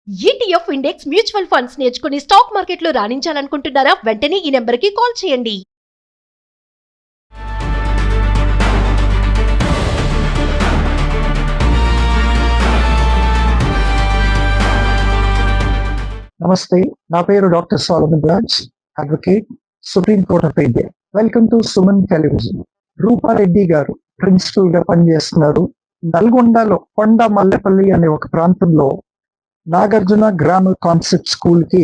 ETF index mutual funds నేర్చుకుని stock మార్కెట్లో రాణించాలనుకుంటున్నారా? వెంటనే ఈ నెంబర్కి కాల్ చేయండి. నమస్తే, నా పేరు doctor Solomon Raj, advocate, supreme court of India. Welcome to Suman television. Rupa Reddy గారు ప్రిన్సిపల్ గా పనిచేస్తున్నారు. నల్గొండలో కొండ మల్లెపల్లి అనే ఒక ప్రాంతంలో నాగార్జున గ్రామర్ కాన్సెప్ట్ స్కూల్ కి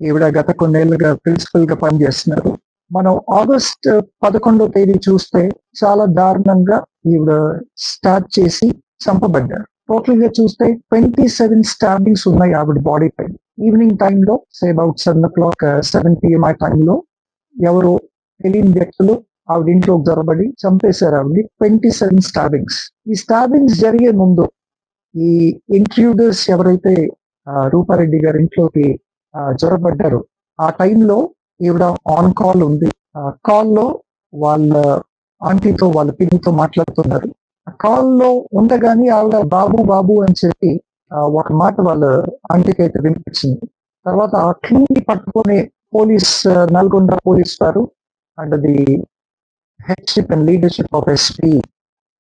ఈవిడ గత కొన్నేళ్లుగా ప్రిన్సిపల్ గా పనిచేస్తున్నారు. మనం ఆగస్ట్ 11వ తేదీ చూస్తే చాలా దారుణంగా ఈవిడ స్టార్ట్ చేసి చంపబడ్డారు. టోటల్ గా చూస్తే 27 స్టాబింగ్స్ ఉన్నాయి ఆవిడ బాడీ పై. ఈవినింగ్ టైంలో అబౌట్ 7 PM ఆ టైంలో ఎవరో తెలియని వ్యక్తులు ఆవిడ ఇంట్లో జొరబడి చంపేశారు ఆవిడ. 27 స్టాబింగ్స్. ఈ స్టాబింగ్స్ జరిగే ముందు ఈ ఇంట్రూడర్స్ ఎవరైతే రూపారెడ్డి గారి ఇంట్లోకి జొరబడ్డారో ఆ టైంలో ఈవిడ ఆన్ కాల్ ఉంది. ఆ కాల్లో వాళ్ళ ఆంటీతో వాళ్ళ పిన్నితో మాట్లాడుతున్నారు. ఆ కాల్లో ఉండగానే ఆవిడ బాబు బాబు అని చెప్పి ఒక మాట వాళ్ళ ఆంటీకి అయితే వినిపించింది. తర్వాత ఆ క్లూని పట్టుకునే నల్గొండ పోలీస్ వారు and the headship and leadership of SP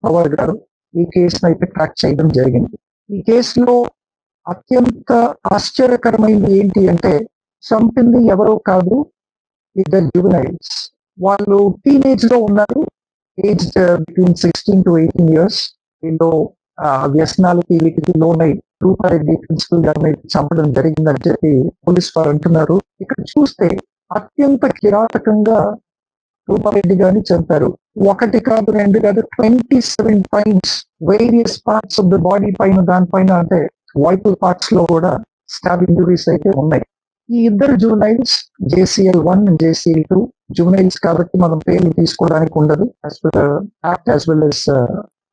power గారు ఈ కేసును అయితే ట్రాక్ చేయడం జరిగింది. ఈ కేసులో అత్యంత ఆశ్చర్యకరమైనది ఏంటి అంటే, చంపింది ఎవరో కాదు, ఇద్దరు జువెనైల్స్. వాళ్ళు టీనేజ్ లో ఉన్నారు, ఏజ్ బిట్వీన్ 16 to 18 years. వీళ్ళు వ్యసనాలకి వీటికి లోనై రూపారెడ్డి ప్రిన్సిపల్ గారిని చంపడం జరిగిందని చెప్పి పోలీస్ వారు అంటున్నారు. ఇక్కడ చూస్తే అత్యంత కిరాతకంగా రూపారెడ్డి గారిని చంపారు. ఒకటి కాదు, రెండు కాదు, 27 times various parts of the body పైన, దానిపైన అంటే వైటల్ పార్ట్స్ లో కూడా స్టాబ్ ఇంజురీస్ అయితే ఉన్నాయి. ఈ ఇద్దరు juveniles JCL1 and JCL2 juveniles కాబట్టి మనం పేర్లు తీసుకోవడానికి ఉండదు, as per act as well as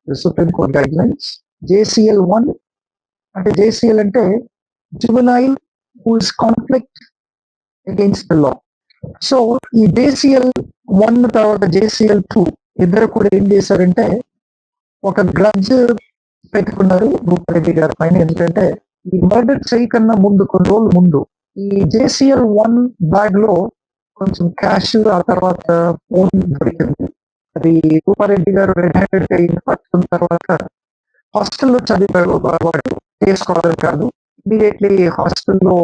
supreme court guide lines. JCL1 అంటే JCL అంటే juvenile who is conflict against the law. So ఈ JCL1 తర్వాత JCL2 ఇద్దరు కూడా ఏం చేశారంటే ఒక గ్రడ్జ్ పెట్టుకున్నారు రూపారెడ్డి గారి పైన. ఎందుకంటే ఈ మర్డర్ చేయకన్నా ముందు, కొన్ని రోజుల ముందు, ఈ JCL1 బ్యాగ్ లో కొంచెం క్యాష్, ఆ తర్వాత ఫోన్ దొరికింది. అది రూపారెడ్డి గారు రెడ్ హ్యాండెడ్ గా పట్టుకున్న తర్వాత హాస్టల్లో చదివాడు వాడు, డే స్కాలర్ కాదు. ఇమీడియట్లీ హాస్టల్లో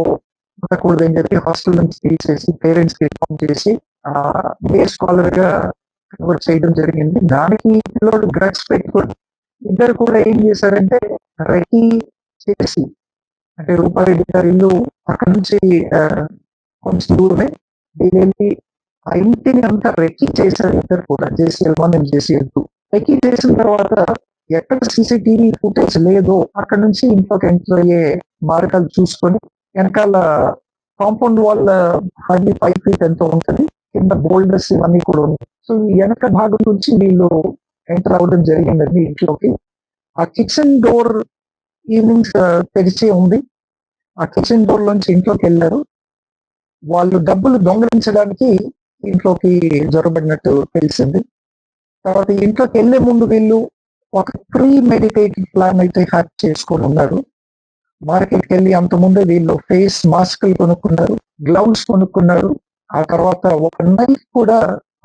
ఉండకూడదని చెప్పి హాస్టల్ నుంచి తీసేసి పేరెంట్స్ కి ఇన్ఫార్మ్ చేసి డే స్కాలర్ గా కన్వర్ట్ చేయడం జరిగింది. దానికి పిల్లోడు గ్రడ్స్ పెట్టుకోండి. ఇద్దరు కూడా ఏం చేశారంటే రెక్కీ చేసి, అంటే రూపారెడ్డి గారి ఇల్లు అక్కడ నుంచి కొంచెం దూరమే, దీని ఆ ఇంటిని అంతా రెక్కీ చేశారు ఇద్దరు కూడా, JCL1 అండ్ JCL2. రెక్కీ చేసిన తర్వాత ఎక్కడ CCTV ఫుటేజ్ లేదో అక్కడ నుంచి ఇంట్లోకి ఎంటర్ అయ్యే మార్గాలు చూసుకొని, వెనకాల కాంపౌండ్ వాళ్ళ హార్డ్లీ 5 feet ఎంతో ఉంటుంది, కింద బోల్డర్స్ ఇవన్నీ కూడా ఉన్నాయి. సో ఈ వెనక భాగం నుంచి వీళ్ళు ఎంటర్ అవ్వడం జరిగిందండి ఇంట్లోకి. ఆ కిచెన్ డోర్ ఈవినింగ్స్ తెరిచి ఉంది. ఆ కిచెన్ డోర్ నుంచి ఇంట్లోకి వెళ్ళారు. వాళ్ళు డబ్బులు దొంగలించడానికి ఇంట్లోకి జొరబడినట్టు తెలిసింది. తర్వాత ఇంట్లోకి వెళ్లే ముందు వీళ్ళు ఒక ప్రీ మెడిటేటెడ్ ప్లాన్ అయితే హ్యాక్ చేసుకొని ఉన్నారు. మార్కెట్కి వెళ్ళి అంతకుముందే వీళ్ళు ఫేస్ మాస్కులు కొనుక్కున్నారు, గ్లౌస్ కొనుక్కున్నారు, ఆ తర్వాత ఒక నైఫ్ కూడా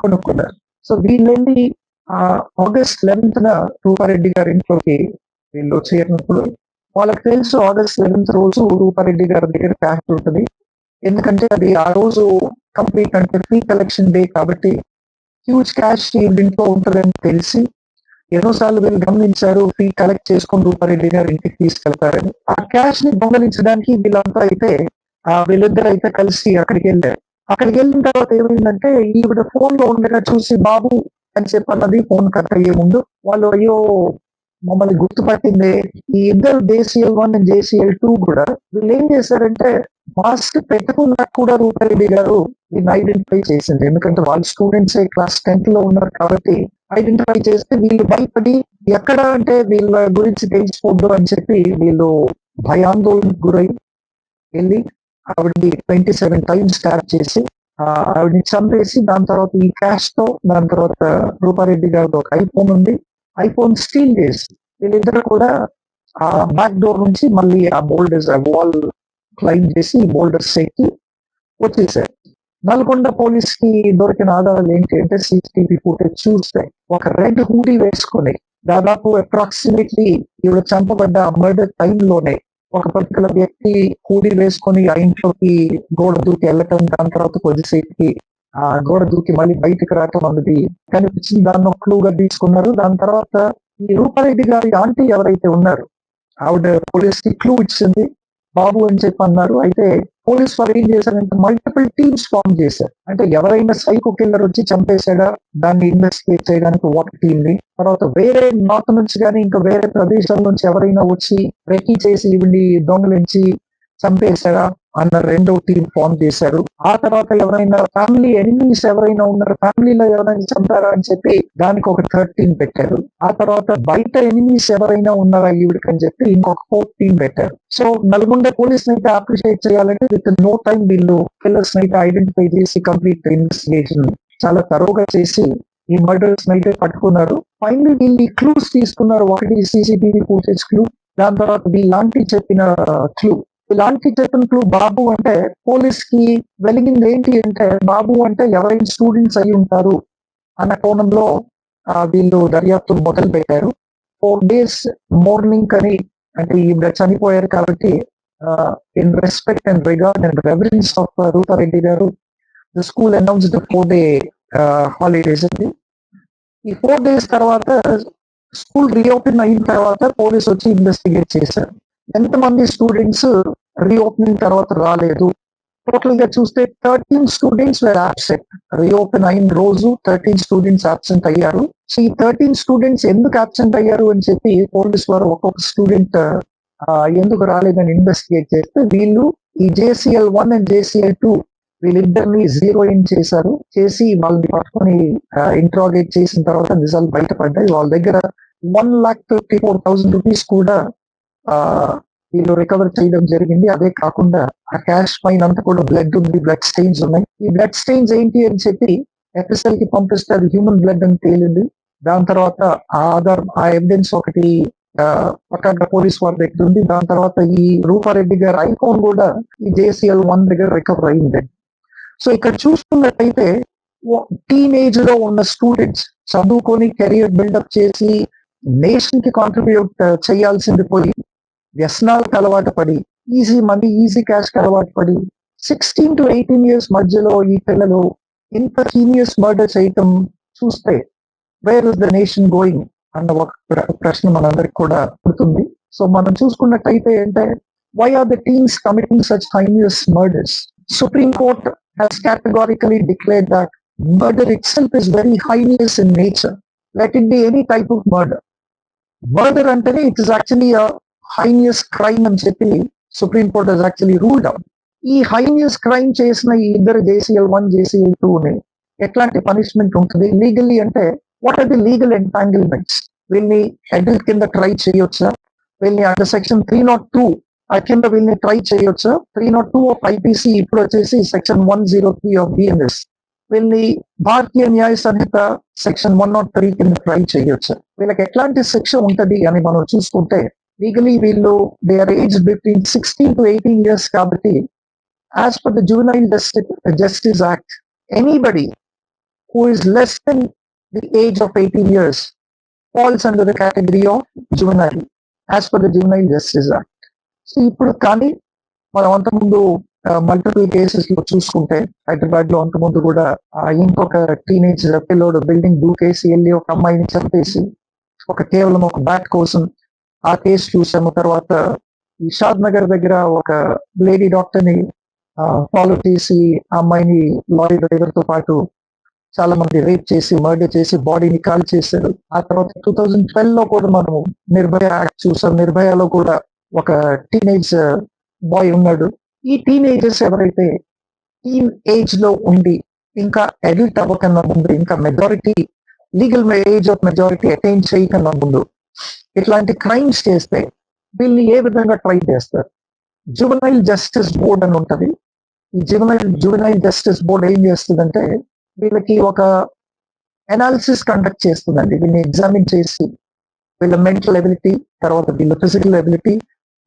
కొనుక్కున్నారు. సో వీళ్ళెళ్ళి ఆగస్ట్ 11న రూపారెడ్డి గారి ఇంట్లోకి వీళ్ళు చేరినప్పుడు వాళ్ళకి తెలుసు ఆగస్ట్ 11th రోజు రూపారెడ్డి గారి దగ్గర క్యాష్ ఉంటుంది. ఎందుకంటే అది ఆ రోజు కంప్లీట్ అంటే ఫీ కలెక్షన్ డే కాబట్టి హ్యూజ్ క్యాష్ ఇంట్లో ఉంటుందని తెలిసి ఎన్నోసార్లు వీళ్ళు గమనించారు, ఫీ కలెక్ట్ చేసుకొని రూపారెడ్డి గారి ఇంటికి తీసుకెళ్తారని. ఆ క్యాష్ ని దొంగలించడానికి వీళ్ళంతా అయితే వీళ్ళిద్దరు అయితే కలిసి అక్కడికి వెళ్ళారు. అక్కడికి వెళ్ళిన తర్వాత ఏమైందంటే ఈవిడ ఫోన్ లో ఉండగా చూసి బాబు అని చెప్పన్నది ఫోన్ కట్ అయ్యే ముందు వాళ్ళు, అయ్యో మమ్మల్ని గుర్తుపట్టింది. ఈ ఇద్దరు JCL1 అండ్ JCL2 కూడా వీళ్ళు ఏం చేశారంటే మాస్క్ పెట్టుకున్నా కూడా రూపారెడ్డి గారు దీన్ని ఐడెంటిఫై చేసింది. ఎందుకంటే వాళ్ళ స్టూడెంట్స్ క్లాస్ 10th లో ఉన్నారు కాబట్టి ఐడెంటిఫై చేస్తే వీళ్ళు భయపడి ఎక్కడ అంటే వీళ్ళ గురించి తెలిసిపోద్దు అని చెప్పి వీళ్ళు భయాందోళనకు గురై వెళ్ళి ఆవిడని 27 times స్టార్ట్ చేసి ఆవిడని చంపేసి, దాని తర్వాత ఈ క్యాష్ తో, దాని తర్వాత రూపారెడ్డి గారితో ఒక ఐఫోన్ ఉంది, ఐఫోన్ స్టీల్ చేసి వీళ్ళిద్దరు కూడా ఆ బ్యాక్ డోర్ నుంచి మళ్ళీ ఆ బోల్డర్స్ వాల్ క్లైమ్ చేసి బోల్డర్స్ ఎక్కి వచ్చేసారు. నల్గొండ పోలీస్ కి దొరికిన ఆధారాలు ఏంటి అంటే సీసీటీవీ ఫుటేజ్ చూస్తే ఒక రెడ్ హూడీ వేసుకొని దాదాపు అప్రాక్సిమేట్లీ ఈవిడ చంపబడ్డ మర్డర్ టైంలోనే ఒక పర్టికులర్ వ్యక్తి హూడీ వేసుకొని ఆ ఇంట్లోకి గోడ దూకి వెళ్ళటం, దాని తర్వాత కొద్దిసేపుకి ఆ గోడ దూకి మళ్ళీ బయటకు రావటం అన్నది కనిపించింది. దాన్ని ఒక క్లూగా తీసుకున్నారు. దాని తర్వాత ఈ రూపారెడ్డి గారి ఆంటీ ఎవరైతే ఉన్నారు ఆవిడ పోలీస్ కి క్లూ ఇచ్చింది, బాబు అని చెప్పి అన్నారు. అయితే పోలీస్ వారు ఏం చేశారంటే మల్టిపుల్ టీమ్స్ ఫామ్ చేశారు. అంటే ఎవరైనా సైకో కిల్లర్ వచ్చి చంపేశాడా దాన్ని ఇన్వెస్టిగేట్ చేయడానికి ఒక టీమ్ ని, తర్వాత వేరే నార్త్ నుంచి కానీ ఇంకా వేరే ప్రదేశాల నుంచి ఎవరైనా వచ్చి రెక్కీ చేసి ఇవిని దొంగలించి చంపేశాడా అన్న రెండో టీం ఫామ్ చేశారు. ఆ తర్వాత ఎవరైనా ఫ్యామిలీ ఎనిమీస్ ఎవరైనా ఉన్నారు, ఫ్యామిలీలో ఎవరైనా చంపారా అని చెప్పి దానికి ఒక 13 పెట్టారు. ఆ తర్వాత బయట ఎనిమీస్ ఎవరైనా ఉన్నారా ఈవిడికి అని చెప్పి ఇంకొక 14 పెట్టారు. సో నల్గొండ పోలీస్ అయితే అప్రిషియేట్ చేయాలంటే విత్ నో టైం వీళ్ళు కిల్లర్స్ అయితే ఐడెంటిఫై చేసి కంప్లీట్ ఇన్వెస్టిగేషన్ చాలా తరోగా చేసి ఈ మర్డర్స్ అయితే పట్టుకున్నారు. ఫైనల్లీ వీళ్ళు క్లూస్ తీసుకున్నారు. ఒకటి సీసీటీవీ ఫుటేజ్ క్లూ, దాని తర్వాత వీళ్ళంటి చెప్పిన క్లూ. ఇలాంటి చెప్పిన క్లూ బాబు అంటే పోలీస్ కి వెలిగింది ఏంటి అంటే బాబు అంటే ఎవరైనా స్టూడెంట్స్ అయి ఉంటారు అన్న కోణంలో వీళ్ళు దర్యాప్తు మొదలు పెట్టారు. 4 days మార్నింగ్ అని అంటే ఈవిడ చనిపోయారు కాబట్టి in respect and regard and reverence of Rupa Reddy గారు the school announced 4-day holidays అండి. ఈ 4 days తర్వాత స్కూల్ రీఓపెన్ అయిన తర్వాత పోలీస్ వచ్చి ఇన్వెస్టిగేట్ చేశారు. ఎంతమంది స్టూడెంట్స్ రీఓపెనింగ్ తర్వాత రాలేదు. టోటల్ గా చూస్తే 13 స్టూడెంట్స్ వేర్ అబ్సెంట్. రీఓపెన్ అయిన రోజు 13 స్టూడెంట్స్ అబ్సెంట్ అయ్యారు. సో ఈ 13 స్టూడెంట్స్ ఎందుకు అబ్సెంట్ అయ్యారు అని చెప్పి పోలీస్ వారు ఒక్కొక్క స్టూడెంట్ ఎందుకు రాలేదని ఇన్వెస్టిగేట్ చేస్తే వీళ్ళు ఈ JCL 1 అండ్ JCL 2 వీళ్ళిద్దరిని జీరో ఇన్ చేశారు. చేసి వాళ్ళని పట్టుకొని ఇంట్రాగేట్ చేసిన తర్వాత నిజాలు బయటపడ్డాయి. వాళ్ళ దగ్గర 1,54,000 రూపీస్ కూడా వీళ్ళు రికవర్ చేయడం జరిగింది. అదే కాకుండా ఆ క్యాష్ పైన అంతా కూడా బ్లడ్ ఉంది, బ్లడ్ స్టెయిన్స్ ఉన్నాయి. ఈ బ్లడ్ స్టెయిన్స్ ఏంటి అని చెప్పి FSL కి పంపిస్తే అది హ్యూమన్ బ్లడ్ అని తేలింది. దాని తర్వాత ఆ ఎవిడెన్స్ ఒకటి పక్కన పోలీస్ వారి దగ్గర ఉంది. దాని తర్వాత ఈ రూపారెడ్డి గారి ఐఫోన్ కూడా ఈ JCL 1 దగ్గర రికవర్ అయింది. సో ఇక్కడ చూసుకున్నట్టయితే టీనేజ్ లో ఉన్న స్టూడెంట్స్ చదువుకొని కెరియర్ బిల్డప్ చేసి నేషన్ కి కాంట్రిబ్యూట్ చేయాల్సింది పోయి వ్యసనాలకు అలవాటు పడి ఈజీ మనీ ఈజీ క్యాష్ కి అలవాటు పడి 16 to 18 years మధ్యలో ఈ పిల్లలు ఇంత హీనియస్ మర్డర్ చేయటం చూస్తే where is the nation going అన్న ఒక ప్రశ్న మనందరికి కూడా పుడుతుంది. సో మనం చూసుకున్నట్టయితే అంటే why are the teens committing such heinous murders? Supreme Court has categorically declared that murder itself is very heinous in nature. Let it be any type of murder. Murder antene it is actually a heinous crime అని చెప్పి Supreme Court has actually ruled out. ఈ heinous crime చేసిన ఈ ఇద్దరు JCL 1, JCL 2 ని ఎట్లాంటి punishment ఉంటుంది legally అంటే what are the legal entanglements? వీళ్ళని అడల్ట్ కింద ట్రై చేయొచ్చా? వీళ్ళని అండర్ సెక్షన్ 302 కింద వీళ్ళని ట్రై చేయొచ్చా? 302 ఆఫ్ IPC ఇప్పుడు వచ్చేసి సెక్షన్ 103 ఆఫ్ BNS వీళ్ళని భారతీయ న్యాయ సంహిత సెక్షన్ 103 కింద ట్రై చేయొచ్చా? వీళ్ళకి ఎట్లాంటి శిక్ష ఉంటది అని మనం చూసుకుంటే లీగలీ వీళ్ళు they are age between 16 to 18 years కాబట్టి as per the juvenile justice act anybody who is less than the age of 18 years falls under the category of juvenile as per the Juvenile Justice Act. So ఇప్పుడు కానీ మనం అంతకుముందు multiple cases లో చూసుకుంటే హైదరాబాద్ లో అంతకుముందు కూడా ఇంకొక టీనేజ్ పిల్లోడు బిల్డింగ్ దూకేసి వెళ్ళి ఒక అమ్మాయిని చంపేసి కేవలం ఒక బ్యాట్ కోసం ఆ కేసు చూసాము. తర్వాత ఈ షాద్ నగర్ దగ్గర ఒక లేడీ డాక్టర్ ని ఫాలో చేసి ఆ అమ్మాయిని లారీ డ్రైవర్ తో పాటు చాలా మంది రేప్ చేసి మర్డర్ చేసి బాడీని కాల్ చేశారు. ఆ తర్వాత 2012 లో కూడా మనము నిర్భయ యాక్ట్ చూసాం. నిర్భయలో కూడా ఒక టీనేజ్ బాయ్ ఉన్నాడు. ఈ టీనేజర్స్ ఎవరైతే టీన్ ఏజ్ లో ఉండి ఇంకా అడల్ట్ అవ్వకన్నా ముందు ఇంకా majority legal age of majority attain చేయకన్నా ముందు ఇట్లాంటి క్రైమ్స్ చేస్తే వీళ్ళని ఏ విధంగా ట్రై చేస్తారు? జువెనైల్ జస్టిస్ బోర్డ్ అని ఉంటది. ఈ జువెనైల్ జస్టిస్ బోర్డ్ ఏం చేస్తుందంటే వీళ్ళకి ఒక అనాలిసిస్ కండక్ట్ చేస్తుందండి. వీళ్ళని ఎగ్జామిన్ చేసి వీళ్ళ మెంటల్ ఎబిలిటీ, తర్వాత వీళ్ళ ఫిజికల్ ఎబిలిటీ,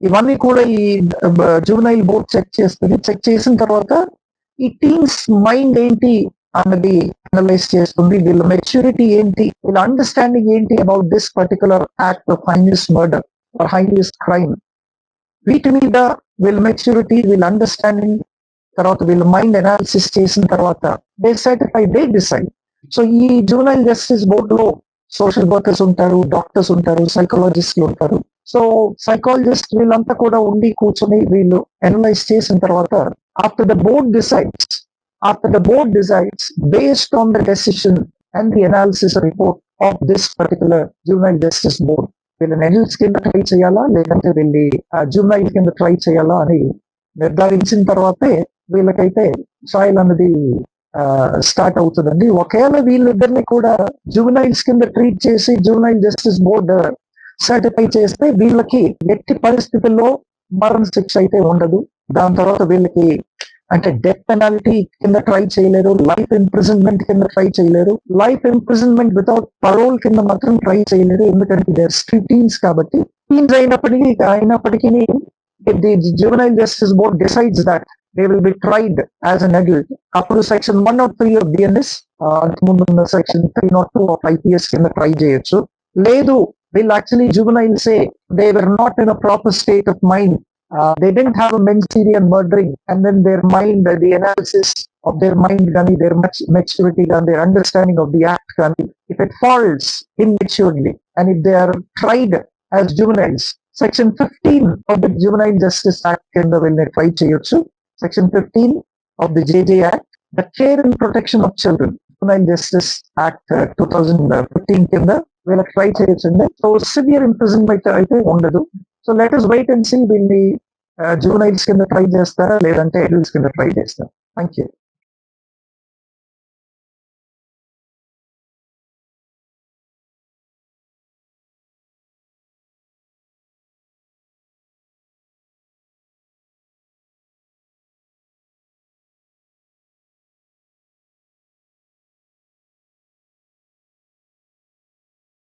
ఇవన్నీ కూడా ఈ జువెనైల్ బోర్డ్ చెక్ చేస్తుంది. చెక్ చేసిన తర్వాత ఈ టీమ్స్ మైండ్ ఏంటి అన్నది అనలైజ్ చేస్తుంది. వీళ్ళ మెచ్యూరిటీ ఏంటి, వీళ్ళ అండర్స్టాండింగ్ ఏంటి about this particular act of heinous murder or heinous crime. వీటి మీద వీళ్ళ మెచ్యూరిటీ, వీళ్ళ అండర్స్టాండింగ్, తర్వాత వీళ్ళ మైండ్ అనాలిసిస్ చేసిన తర్వాత దే డిసైడ్. సో ఈ జువెనైల్ జస్టిస్ బోర్డ్ లో సోషల్ వర్కర్స్ ఉంటారు, డాక్టర్స్ ఉంటారు, సైకాలజిస్టులు ఉంటారు. సో సైకాలజిస్ట్ వీళ్ళంతా కూడా ఉండి కూర్చొని వీళ్ళు అనలైజ్ చేసిన తర్వాత after the board decides based on the decision and the analysis report of this particular juvenile justice board వీళ్ళని అడల్ట్స్ కింద ట్రై చేయాలా లేదంటే వీళ్ళని జువెనైల్ కింద ట్రై చేయాలా అని నిర్ధారించిన తర్వాతే వీళ్ళకైతే ట్రయల్ అన్నది స్టార్ట్ అవుతుందండి. ఒకవేళ వీళ్ళిద్దరిని కూడా జువెనైల్స్ కింద ట్రీట్ చేసి జువెనైల్ జస్టిస్ బోర్డ్ సర్టిఫై చేస్తే వీళ్ళకి ఎట్టి పరిస్థితుల్లో మరణ శిక్ష అయితే ఉండదు. దాని తర్వాత వీళ్ళకి అంటే డెత్ పెనాల్టీ కింద ట్రై చేయలేరు, లైఫ్ ఇంప్రిజన్మెంట్ కింద ట్రై చేయలేరు, లైఫ్ ఇంప్రిజన్మెంట్ వితౌట్ పరోల్ కింద మాత్రం ట్రై చేయలేరు. ఎందుకంటే దే ఆర్ స్ట్రిక్ట్ టీమ్స్ కాబట్టి. టీమ్స్ అయినప్పటికీ the juvenile justice board decides that they will be tried as an adult. అప్పుడు సెక్షన్ 103 ఆఫ్ బిఎన్ఎస్ అంతకుముందు సెక్షన్ 302 ఆఫ్ ఐపీఎస్ కింద ట్రై చేయొచ్చు. లేదు వీళ్ళు యాక్చువల్లీ జువెనైల్సే, they were not in a proper state of mind, they didn't have a Mendelian murdering, and then their mind, the analysis of their mind gani, their maturity and their understanding of the act gani, if it falls immaturely and if they are tried as juveniles, section 15 of the Juvenile Justice Act కింద వీళ్ళని try చేయొచ్చు. Section 15 of the JJ Act, the Care and Protection of Children, Juvenile Justice Act 2015 కింద వీళ్ళకి try చేయొచ్చండి. So severe imprisonment అయితే ఉండదు. So let us wait and see వీళ్ళని juveniles కింద ట్రై చేస్తారా లేదంటే అడల్ట్స్ కింద ట్రై చేస్తారా. Thank you.